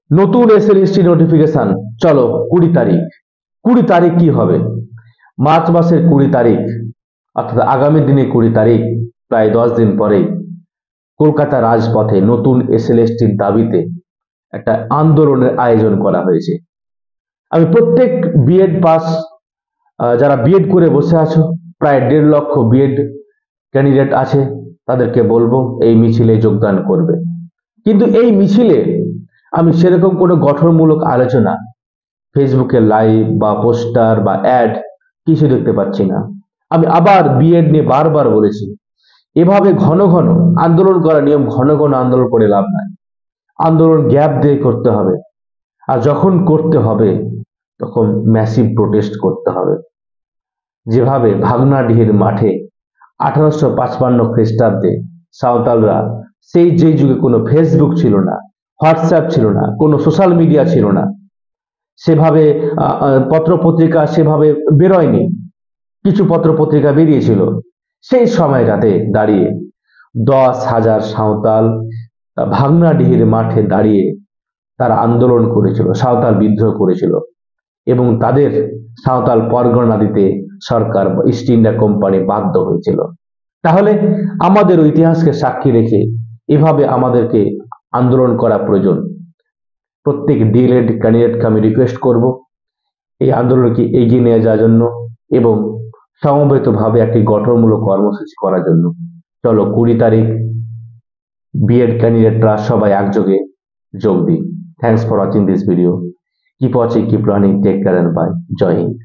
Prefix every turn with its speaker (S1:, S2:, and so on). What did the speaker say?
S1: নতুন SLST notification. চলো 20 তারিখ। 20 তারিখ কি হবে? মার্চ মাসের 20 তারিখ, অর্থাৎ আগামী দিনে 20 তারিখ, প্রায় 10 দিন পরেই কলকাতা রাজপথে নতুন এসএলএসটির দাবিতে একটা আন্দোলনের আয়োজন করা হয়েছে। আমি প্রত্যেক বিএড পাস, যারা বিএড করে বসে আছো, প্রায় 1.5 লক্ষ বিএড ক্যান্ডিডেট আছে, তাদেরকে বলবো এই মিছিলে যোগদান করবে। কিন্তু এই মিছিলে আমি সেরকম কোনো গঠনমূলক আলোচনা, ফেসবুকে লাইভ বা পোস্টার বা অ্যাড কিছু দেখতে পাচ্ছি না। আমি আবার বিএড নিয়ে বারবার বলেছি, এভাবে ঘন ঘন আন্দোলন করা নিয়ম, ঘন ঘন আন্দোলন করে লাভ নাই। আন্দোলন গ্যাপ দিয়ে করতে হবে, আর যখন করতে হবে তখন ম্যাসিভ প্রোটেস্ট করতে হবে। যেভাবে ভাগনাডিহির মাঠে 1855 খ্রিস্টাব্দে সাঁওতালরা, সেই যে যুগে কোনো ফেসবুক ছিল না, হোয়াটসঅ্যাপ ছিল না, কোনো সোশ্যাল মিডিয়া ছিল না, সেভাবে পত্রপত্রিকা সেভাবে বেরোয়নি, কিছু পত্রপত্রিকা বেরিয়েছিল, সেই সময়টাতে দাঁড়িয়ে 10,000 সাঁওতাল ভাগনাডিহির মাঠে দাঁড়িয়ে তারা আন্দোলন করেছিল, সাঁওতাল বিদ্রোহ করেছিল, এবং তাদের সাঁওতাল পরগনা দিতে সরকার ইস্ট ইন্ডিয়া কোম্পানি বাধ্য হয়েছিল। তাহলে আমাদের ইতিহাসকে সাক্ষী রেখে এভাবে আমাদেরকে আন্দোলন করা প্রয়োজন। প্রত্যেক ডিএলএড ক্যান্ডিডেটকে আমি রিকোয়েস্ট করব এই আন্দোলনকে এগিয়ে নিয়ে যাওয়ার জন্য এবং সমবেতভাবে একটি গঠনমূলক কর্মসূচি করার জন্য। চলো 20 তারিখ বিএড ক্যান্ডিডেটরা সবাই একযোগে যোগ দিই। Thanks for watching this video. Keep watching, keep learning, take care and bye. জয় হিন্দ।